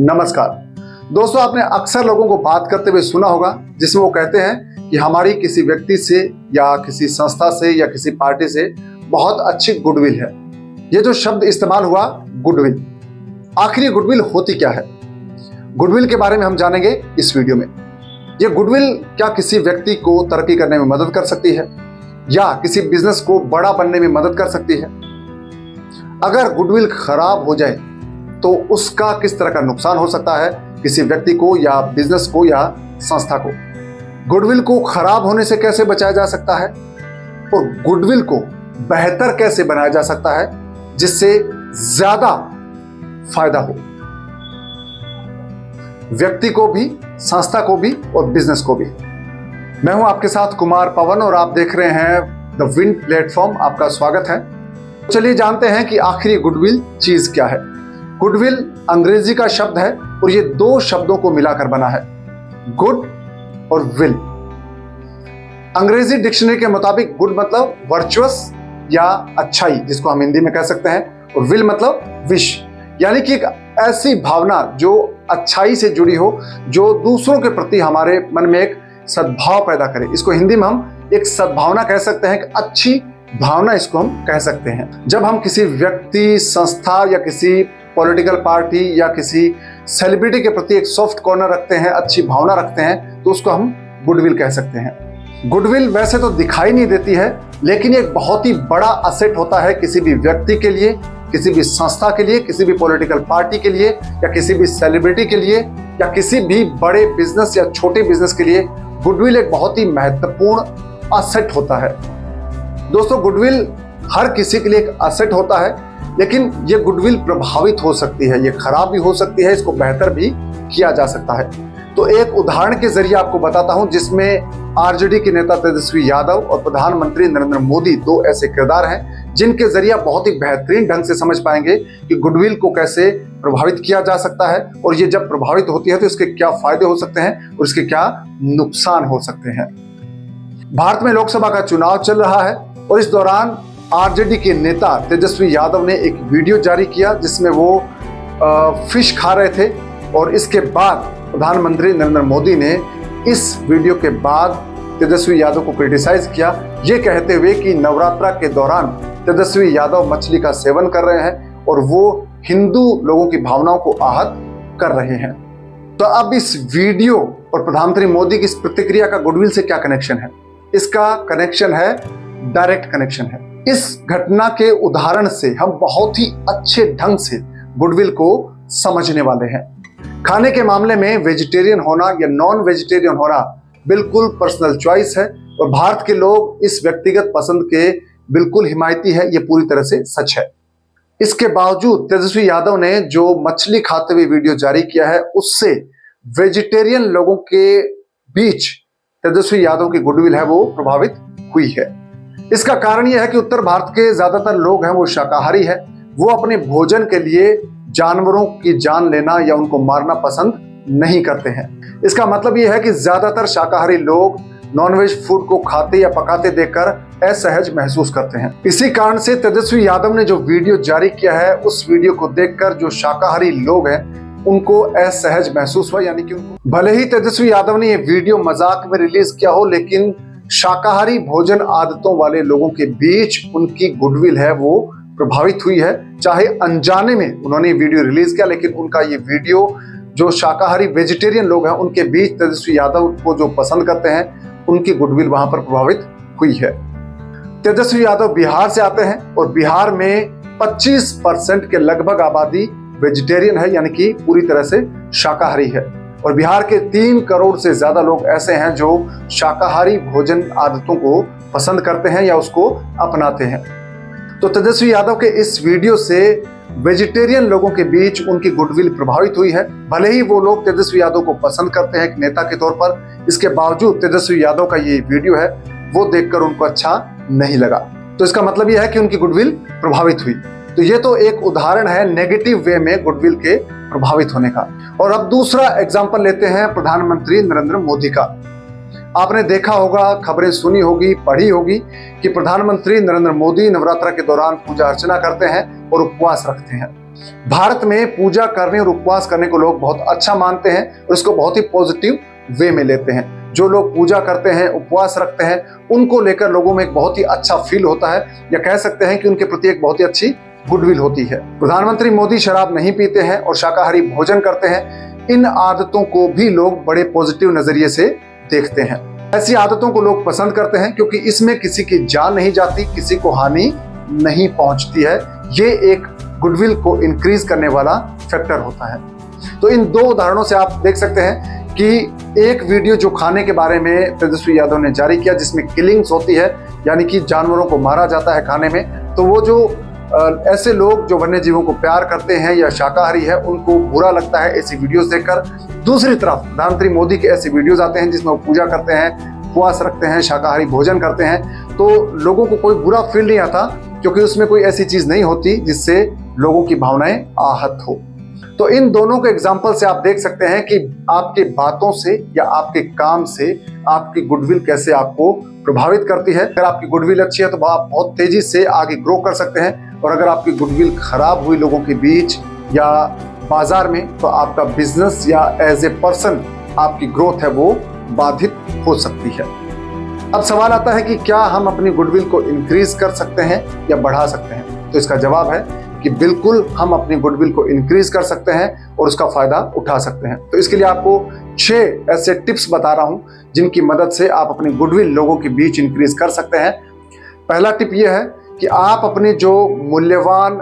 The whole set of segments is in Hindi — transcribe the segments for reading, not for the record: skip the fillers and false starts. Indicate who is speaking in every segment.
Speaker 1: नमस्कार दोस्तों, आपने अक्सर लोगों को बात करते हुए सुना होगा जिसमें वो कहते हैं कि हमारी किसी व्यक्ति से या किसी संस्था से या किसी पार्टी से बहुत अच्छी गुडविल है। ये जो शब्द इस्तेमाल हुआ गुडविल, आखिर ये गुडविल होती क्या है? गुडविल के बारे में हम जानेंगे इस वीडियो में। ये गुडविल क्या किसी व्यक्ति को तरक्की करने में मदद कर सकती है या किसी बिजनेस को बड़ा बनने में मदद कर सकती है? अगर गुडविल खराब हो जाए तो उसका किस तरह का नुकसान हो सकता है किसी व्यक्ति को या बिजनेस को या संस्था को? गुडविल को खराब होने से कैसे बचाया जा सकता है और गुडविल को बेहतर कैसे बनाया जा सकता है जिससे ज्यादा फायदा हो व्यक्ति को भी, संस्था को भी और बिजनेस को भी। मैं हूं आपके साथ कुमार पवन और आप देख रहे हैं द विन प्लेटफॉर्म। आपका स्वागत है। चलिए जानते हैं कि आखिर गुडविल चीज क्या है। गुडविल अंग्रेजी का शब्द है और ये दो शब्दों को मिलाकर बना है, गुड और विल। अंग्रेजी डिक्शनरी के मुताबिक गुड मतलब वर्चुअस या अच्छाई, जिसको हम हिंदी में कह सकते हैं, और विल मतलब विश, यानी कि एक ऐसी भावना जो अच्छाई से जुड़ी हो, जो दूसरों के प्रति हमारे मन में एक सद्भाव पैदा करे। इसको हिंदी में हम एक सद्भावना कह सकते हैं, एक अच्छी भावना इसको हम कह सकते हैं। जब हम किसी व्यक्ति, संस्था या किसी पॉलिटिकल पार्टी या किसी सेलिब्रिटी के प्रति एक सॉफ्ट कॉर्नर रखते हैं, अच्छी भावना रखते हैं, तो उसको हम गुडविल कह सकते हैं। गुडविल वैसे तो दिखाई नहीं देती है, लेकिन एक बहुत ही बड़ा असेट होता है किसी भी व्यक्ति के लिए, किसी भी संस्था के लिए, किसी भी पॉलिटिकल पार्टी के लिए या किसी भी सेलिब्रिटी के लिए या किसी भी बड़े बिजनेस या छोटे बिजनेस के लिए गुडविल एक बहुत ही महत्वपूर्ण असेट होता है। दोस्तों, गुडविल हर किसी के लिए एक असेट होता है, लेकिन ये गुडविल प्रभावित हो सकती है, ये खराब भी हो सकती है, इसको बेहतर भी किया जा सकता है। तो एक उदाहरण के जरिए आपको बताता हूं जिसमें आरजेडी के नेता तेजस्वी यादव और प्रधानमंत्री नरेंद्र मोदी दो ऐसे किरदार हैं जिनके जरिए बहुत ही बेहतरीन ढंग से समझ पाएंगे कि गुडविल को कैसे प्रभावित किया जा सकता है और ये जब प्रभावित होती है तो इसके क्या फायदे हो सकते हैं और इसके क्या नुकसान हो सकते हैं। भारत में लोकसभा का चुनाव चल रहा है और इस दौरान आरजेडी के नेता तेजस्वी यादव ने एक वीडियो जारी किया जिसमें वो फिश खा रहे थे और इसके बाद प्रधानमंत्री नरेंद्र मोदी ने इस वीडियो के बाद तेजस्वी यादव को क्रिटिसाइज किया, ये कहते हुए कि नवरात्रा के दौरान तेजस्वी यादव मछली का सेवन कर रहे हैं और वो हिंदू लोगों की भावनाओं को आहत कर रहे हैं। तो अब इस वीडियो और प्रधानमंत्री मोदी की इस प्रतिक्रिया का गुडविल से क्या कनेक्शन है? इसका कनेक्शन है, डायरेक्ट कनेक्शन है। इस घटना के उदाहरण से हम बहुत ही अच्छे ढंग से गुडविल को समझने वाले हैं। खाने के मामले में वेजिटेरियन होना या नॉन वेजिटेरियन होना बिल्कुल पर्सनल चॉइस है और भारत के लोग इस व्यक्तिगत पसंद के बिल्कुल हिमायती है, ये पूरी तरह से सच है। इसके बावजूद तेजस्वी यादव ने जो मछली खाते हुए वीडियो जारी किया है उससे वेजिटेरियन लोगों के बीच तेजस्वी यादव की गुडविल है वो प्रभावित हुई है। इसका कारण यह है कि उत्तर भारत के ज्यादातर लोग हैं वो शाकाहारी है, वो अपने भोजन के लिए जानवरों की जान लेना या उनको मारना पसंद नहीं करते हैं। इसका मतलब यह है कि ज्यादातर शाकाहारी लोग नॉनवेज फूड को खाते या पकाते देखकर असहज महसूस करते हैं। इसी कारण से तेजस्वी यादव ने जो वीडियो जारी किया है उस वीडियो को देखकर जो शाकाहारी लोग हैं उनको असहज महसूस हुआ, यानी कि उनको, भले ही तेजस्वी यादव ने ये वीडियो मजाक में रिलीज किया हो, लेकिन शाकाहारी भोजन आदतों वाले लोगों के बीच उनकी गुडविल है वो प्रभावित हुई है। चाहे अनजाने में उन्होंने वीडियो रिलीज किया, लेकिन उनका ये वीडियो जो शाकाहारी वेजिटेरियन लोग हैं उनके बीच तेजस्वी यादव को जो पसंद करते हैं उनकी गुडविल वहां पर प्रभावित हुई है। तेजस्वी यादव बिहार से आते हैं और बिहार में 25% के लगभग आबादी वेजिटेरियन है, यानी कि पूरी तरह से शाकाहारी है और बिहार के 3 करोड़ से ज्यादा लोग ऐसे हैं जो शाकाहारी भोजन आदतों को पसंद करते हैं या उसको अपनाते हैं। तो तेजस्वी यादव के इस वीडियो से वेजिटेरियन लोगों के बीच उनकी गुडविल प्रभावित हुई है। भले ही वो लोग तेजस्वी यादव को पसंद करते हैं एक नेता के तौर पर, इसके बावजूद तेजस्वी यादव का ये वीडियो है वो देखकर उनको अच्छा नहीं लगा। तो इसका मतलब यह है कि उनकी गुडविल प्रभावित हुई। तो ये तो एक उदाहरण है नेगेटिव वे में गुडविल के प्रभावित होने का। और अब दूसरा एग्जाम्पल लेते हैं प्रधानमंत्री नरेंद्र मोदी का। आपने देखा होगा, खबरें सुनी होगी, पढ़ी होगी कि प्रधानमंत्री नरेंद्र मोदी नवरात्रा के दौरान पूजा अर्चना करते हैं और उपवास रखते हैं। भारत में पूजा करने और उपवास करने को लोग बहुत अच्छा मानते हैं और इसको बहुत ही पॉजिटिव वे में लेते हैं। जो लोग पूजा करते हैं, उपवास रखते हैं, उनको लेकर लोगों में एक बहुत ही अच्छा फील होता है, या कह सकते हैं कि उनके प्रति एक बहुत ही अच्छी गुडविल होती है। प्रधानमंत्री मोदी शराब नहीं पीते हैं और शाकाहारी भोजन करते हैं। इन आदतों को भी लोग बड़े पॉजिटिव नजरिए से देखते हैं। ऐसी आदतों को लोग पसंद करते हैं क्योंकि इसमें किसी की जान नहीं जाती, किसी को हानि नहीं पहुंचती है। ये एक गुडविल को इंक्रीज करने वाला फैक्टर होता है। तो इन दो उदाहरणों से आप देख सकते हैं कि एक वीडियो जो खाने के बारे में तेजस्वी यादव ने जारी किया, जिसमें किलिंग्स होती है, यानी कि जानवरों को मारा जाता है खाने में, तो वो जो ऐसे लोग जो वन्य जीवों को प्यार करते हैं या शाकाहारी है, उनको बुरा लगता है ऐसी वीडियोस देखकर। दूसरी तरफ प्रधानमंत्री मोदी के ऐसे वीडियोस आते हैं जिसमें वो पूजा करते हैं, उपवास रखते हैं, शाकाहारी भोजन करते हैं, तो लोगों को कोई बुरा फील नहीं आता, क्योंकि उसमें कोई ऐसी चीज नहीं होती जिससे लोगों की भावनाएं आहत हो। तो इन दोनों के एग्जाम्पल से आप देख सकते हैं कि आपके बातों से या आपके काम से आपकी गुडविल कैसे आपको प्रभावित करती है। अगर आपकी गुडविल अच्छी है तो आप बहुत तेजी से आगे ग्रो कर सकते हैं, और अगर आपकी गुडविल खराब हुई लोगों के बीच या बाजार में, तो आपका बिजनेस या एज ए पर्सन आपकी ग्रोथ है वो बाधित हो सकती है। अब सवाल आता है कि क्या हम अपनी गुडविल को इंक्रीज कर सकते हैं या बढ़ा सकते हैं? तो इसका जवाब है कि बिल्कुल हम अपनी गुडविल को इंक्रीज कर सकते हैं और उसका फायदा उठा सकते हैं। तो इसके लिए आपको 6 ऐसे टिप्स बता रहा हूं जिनकी मदद से आप अपनी गुडविल लोगों के बीच इंक्रीज कर सकते हैं। पहला टिप यह है कि आप अपनी जो मूल्यवान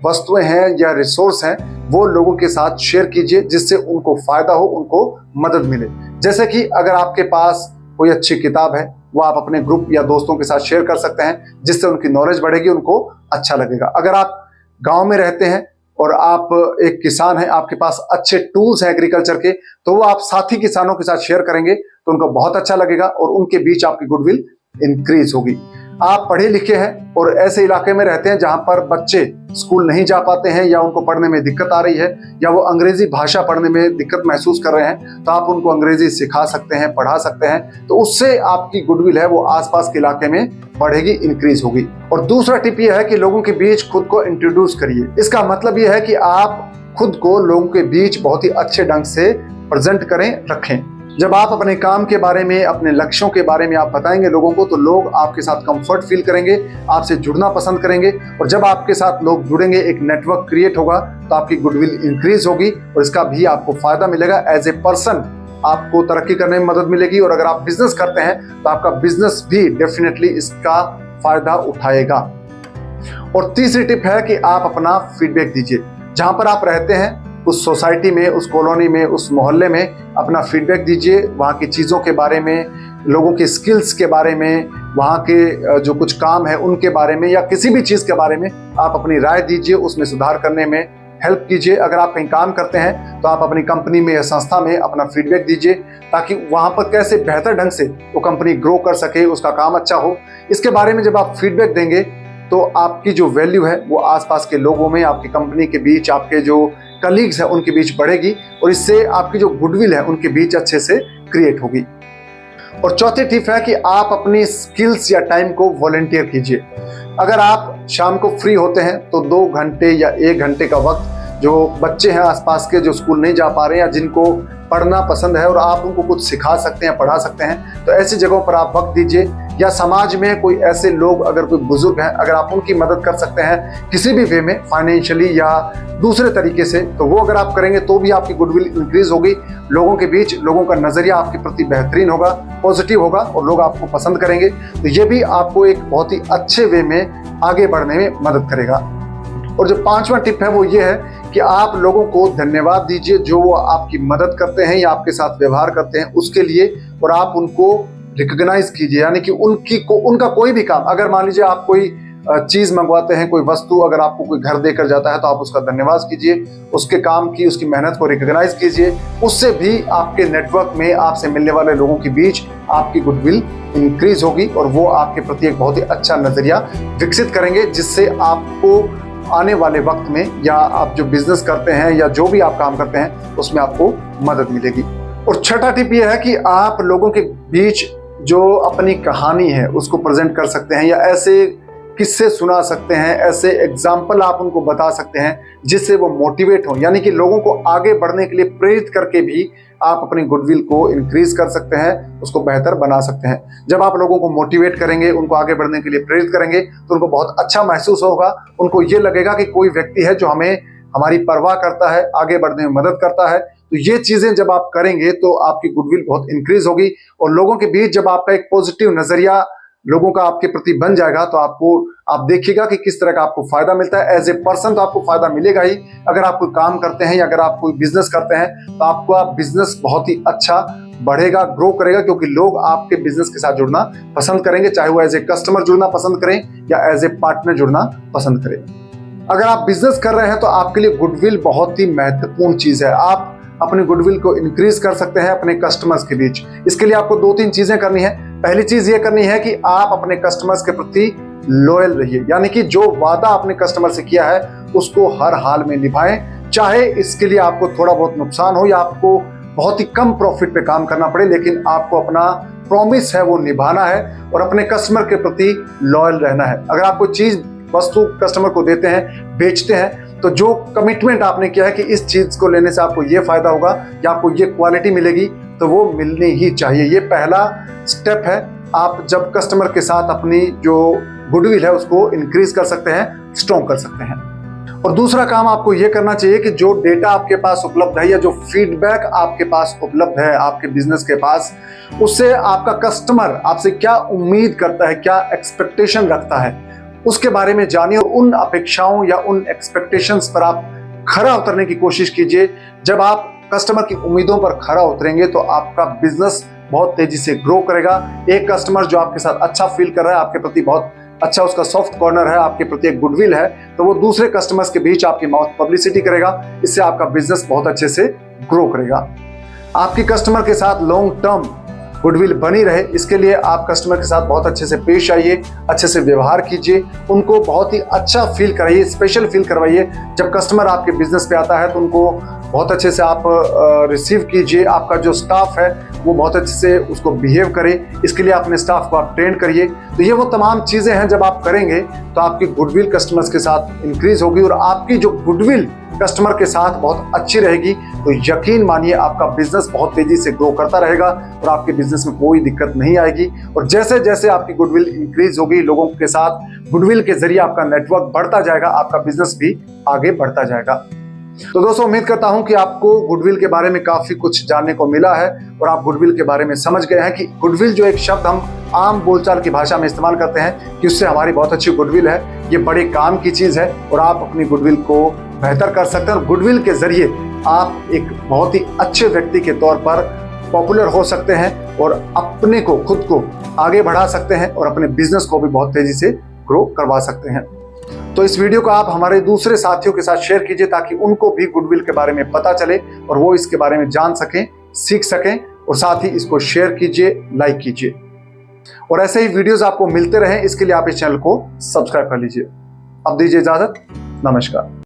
Speaker 1: वस्तुएं हैं या रिसोर्स हैं वो लोगों के साथ शेयर कीजिए, जिससे उनको फायदा हो, उनको मदद मिले। जैसे कि अगर आपके पास कोई अच्छी किताब है, वो आप अपने ग्रुप या दोस्तों के साथ शेयर कर सकते हैं, जिससे उनकी नॉलेज बढ़ेगी, उनको अच्छा लगेगा। अगर आप गांव में रहते हैं और आप एक किसान हैं, आपके पास अच्छे टूल्स हैं एग्रीकल्चर के, तो वो आप साथी किसानों के साथ शेयर करेंगे तो उनको बहुत अच्छा लगेगा और उनके बीच आपकी गुडविल इंक्रीज होगी। आप पढ़े लिखे हैं और ऐसे इलाके में रहते हैं जहां पर बच्चे स्कूल नहीं जा पाते हैं या उनको पढ़ने में दिक्कत आ रही है या वो अंग्रेजी भाषा पढ़ने में दिक्कत महसूस कर रहे हैं, तो आप उनको अंग्रेजी सिखा सकते हैं, पढ़ा सकते हैं। तो उससे आपकी गुडविल है वो आसपास के इलाके में बढ़ेगी, इंक्रीज होगी। और दूसरा टिप ये है कि लोगों के बीच खुद को इंट्रोड्यूस करिए। इसका मतलब ये है कि आप खुद को लोगों के बीच बहुत ही अच्छे ढंग से प्रेजेंट करें, रखें। जब आप अपने काम के बारे में, अपने लक्ष्यों के बारे में आप बताएंगे लोगों को, तो लोग आपके साथ कंफर्ट फील करेंगे, आपसे जुड़ना पसंद करेंगे। और जब आपके साथ लोग जुड़ेंगे, एक नेटवर्क क्रिएट होगा, तो आपकी गुडविल इंक्रीज होगी और इसका भी आपको फायदा मिलेगा। एज ए पर्सन आपको तरक्की करने में मदद मिलेगी, और अगर आप बिजनेस करते हैं तो आपका बिजनेस भी डेफिनेटली इसका फायदा उठाएगा। और तीसरी टिप है कि आप अपना फीडबैक दीजिए। जहां पर आप रहते हैं उस सोसाइटी में, उस कॉलोनी में, उस मोहल्ले में अपना फीडबैक दीजिए। वहाँ की चीज़ों के बारे में, लोगों के स्किल्स के बारे में, वहाँ के जो कुछ काम है उनके बारे में, या किसी भी चीज़ के बारे में आप अपनी राय दीजिए, उसमें सुधार करने में हेल्प कीजिए। अगर आप कहीं काम करते हैं तो आप अपनी कंपनी में या संस्था में अपना फीडबैक दीजिए, ताकि वहाँ पर कैसे बेहतर ढंग से वो कंपनी ग्रो कर सके, उसका काम अच्छा हो। इसके बारे में जब आप फीडबैक देंगे तो आपकी जो वैल्यू है वो आसपास के लोगों में, आपकी कंपनी के बीच, आपके जो कलीग्स हैं उनके बीच बढ़ेगी, और इससे आपकी जो गुडविल है उनके बीच अच्छे से क्रिएट होगी। और चौथी टिप है कि आप अपनी स्किल्स या टाइम को वॉलंटियर कीजिए। अगर आप शाम को फ्री होते हैं तो 2 घंटे या 1 घंटे का वक्त, जो बच्चे हैं आसपास के जो स्कूल नहीं जा पा रहे हैं या जिनको पढ़ना पसंद है और आप उनको कुछ सिखा सकते हैं, पढ़ा सकते हैं, तो ऐसी जगहों पर आप वक्त दीजिए। या समाज में कोई ऐसे लोग, अगर कोई बुजुर्ग हैं, अगर आप उनकी मदद कर सकते हैं किसी भी वे में, फाइनेंशियली या दूसरे तरीके से, तो वो अगर आप करेंगे तो भी आपकी गुडविल इंक्रीज होगी। लोगों के बीच लोगों का नजरिया आपके प्रति बेहतरीन होगा, पॉजिटिव होगा, और लोग आपको पसंद करेंगे। तो ये भी आपको एक बहुत ही अच्छे वे में आगे बढ़ने में मदद करेगा। और जो 5वां टिप है वो ये है कि आप लोगों को धन्यवाद दीजिए जो वो आपकी मदद करते हैं या आपके साथ व्यवहार करते हैं उसके लिए, और आप उनको रिकॉग्नाइज कीजिए। यानी कि उनका कोई भी काम, अगर मान लीजिए आप कोई चीज मंगवाते हैं, कोई वस्तु अगर आपको कोई घर देकर जाता है, तो आप उसका धन्यवाद कीजिए, उसके काम की, उसकी मेहनत को रिकॉग्नाइज कीजिए। उससे भी आपके नेटवर्क में आपसे मिलने वाले लोगों के बीच आपकी गुडविल इंक्रीज होगी और वो आपके प्रति एक बहुत ही अच्छा नजरिया विकसित करेंगे, जिससे आपको आने वाले वक्त में, या आप जो बिजनेस करते हैं या जो भी आप काम करते हैं, उसमें आपको मदद मिलेगी। और छठा टिप यह है कि आप लोगों के बीच जो अपनी कहानी है उसको प्रेजेंट कर सकते हैं, या ऐसे किस्से सुना सकते हैं, ऐसे एग्जाम्पल आप उनको बता सकते हैं जिससे वो मोटिवेट हो, यानी कि लोगों को आगे बढ़ने के लिए प्रेरित करके भी आप अपनी गुडविल को इंक्रीज कर सकते हैं, उसको बेहतर बना सकते हैं। जब आप लोगों को मोटिवेट करेंगे, उनको आगे बढ़ने के लिए प्रेरित करेंगे, तो उनको बहुत अच्छा महसूस होगा। उनको ये लगेगा कि कोई व्यक्ति है जो हमारी परवाह करता है, आगे बढ़ने में मदद करता है। तो ये चीजें जब आप करेंगे तो आपकी गुडविल बहुत इंक्रीज होगी, और लोगों के बीच जब आपका एक पॉजिटिव नजरिया लोगों का आपके प्रति बन जाएगा तो आप देखिएगा कि किस तरह का आपको फायदा मिलता है। एज ए पर्सन तो आपको फायदा मिलेगा ही। अगर आप कोई काम करते हैं या अगर आप कोई बिजनेस करते हैं तो आपका बिजनेस बहुत ही अच्छा बढ़ेगा, ग्रो करेगा, क्योंकि लोग आपके बिजनेस के साथ जुड़ना पसंद करेंगे, चाहे वो एज ए कस्टमर जुड़ना पसंद करें या एज ए पार्टनर जुड़ना पसंद करें। अगर आप बिजनेस कर रहे हैं तो आपके लिए गुडविल बहुत ही महत्वपूर्ण चीज है। आप अपनी गुडविल को इंक्रीज कर सकते हैं अपने कस्टमर्स के बीच। इसके लिए आपको 2-3 चीजें करनी है। पहली चीज ये करनी है कि आप अपने कस्टमर्स के प्रति लॉयल रहिए, यानी कि जो वादा आपने कस्टमर से किया है उसको हर हाल में निभाएं, चाहे इसके लिए आपको थोड़ा बहुत नुकसान हो या आपको बहुत ही कम प्रॉफिट पे काम करना पड़े, लेकिन आपको अपना प्रॉमिस है वो निभाना है और अपने कस्टमर के प्रति लॉयल रहना है। अगर आप कोई चीज वस्तु कस्टमर को देते हैं, बेचते हैं, तो जो कमिटमेंट आपने किया है कि इस चीज को लेने से आपको ये फायदा होगा या आपको ये क्वालिटी मिलेगी, तो वो मिलनी ही चाहिए। ये पहला स्टेप है। आप जब कस्टमर के साथ अपनी जो गुडविल है उसको इंक्रीज कर सकते हैं, स्ट्रॉन्ग कर सकते हैं। और दूसरा काम आपको ये करना चाहिए कि जो डेटा आपके पास उपलब्ध है या जो फीडबैक आपके पास उपलब्ध है आपके बिजनेस के पास, उससे आपका कस्टमर आपसे क्या उम्मीद करता है, क्या एक्सपेक्टेशन रखता है, उसके बारे में जानिए और उन अपेक्षाओं या उन एक्सपेक्टेशंस पर आप खरा उतरने की कोशिश कीजिए। जब आप कस्टमर की उम्मीदों पर खरा उतरेंगे तो आपका बिजनेस बहुत तेजी से ग्रो करेगा। एक कस्टमर जो आपके साथ अच्छा फील कर रहा है, आपके प्रति बहुत अच्छा उसका सॉफ्ट कॉर्नर है, आपके प्रति एक गुडविल है, तो वो दूसरे कस्टमर्स के बीच आपकी माउथ पब्लिसिटी करेगा। इससे आपका बिजनेस बहुत अच्छे से ग्रो करेगा। आपकी कस्टमर के साथ लॉन्ग टर्म गुडविल बनी रहे, इसके लिए आप कस्टमर के साथ बहुत अच्छे से पेश आइए, अच्छे से व्यवहार कीजिए, उनको बहुत ही अच्छा फील कराइए, स्पेशल फील करवाइए। जब कस्टमर आपके बिजनेस पे आता है तो उनको बहुत अच्छे से आप रिसीव कीजिए। आपका जो स्टाफ है वो बहुत अच्छे से उसको बिहेव करे, इसके लिए अपने स्टाफ को आप ट्रेन करिए। तो ये वो तमाम चीज़ें हैं, जब आप करेंगे तो आपकी गुडविल कस्टमर्स के साथ इंक्रीज होगी और आपकी जो गुडविल कस्टमर के साथ बहुत अच्छी रहेगी तो यकीन मानिए आपका बिजनेस बहुत तेजी से ग्रो करता रहेगा और आपके बिजनेस में कोई दिक्कत नहीं आएगी। और जैसे जैसे आपकी गुडविल इंक्रीज होगी, लोगों के साथ गुडविल के जरिए आपका नेटवर्क बढ़ता जाएगा, आपका बिजनेस भी आगे बढ़ता जाएगा। तो दोस्तों, उम्मीद करता हूं कि आपको गुडविल के बारे में काफी कुछ जानने को मिला है और आप गुडविल के बारे में समझ गए हैं कि गुडविल जो एक शब्द हम आम बोलचाल की भाषा में इस्तेमाल करते हैं कि उससे हमारी बहुत अच्छी गुडविल है, ये बड़े काम की चीज है और आप अपनी गुडविल को बेहतर कर सकते हैं। और गुडविल के जरिए आप एक बहुत ही अच्छे व्यक्ति के तौर पर पॉपुलर हो सकते हैं और अपने को, खुद को आगे बढ़ा सकते हैं और अपने बिजनेस को भी बहुत तेजी से ग्रो करवा सकते हैं। तो इस वीडियो को आप हमारे दूसरे साथियों के साथ शेयर कीजिए ताकि उनको भी गुडविल के बारे में पता चले और वो इसके बारे में जान सकें, सीख सकें, और साथ ही इसको शेयर कीजिए, लाइक कीजिए। और ऐसे ही वीडियोस आपको मिलते रहें, इसके लिए आप इस चैनल को सब्सक्राइब कर लीजिए। अब दीजिए इजाजत, नमस्कार।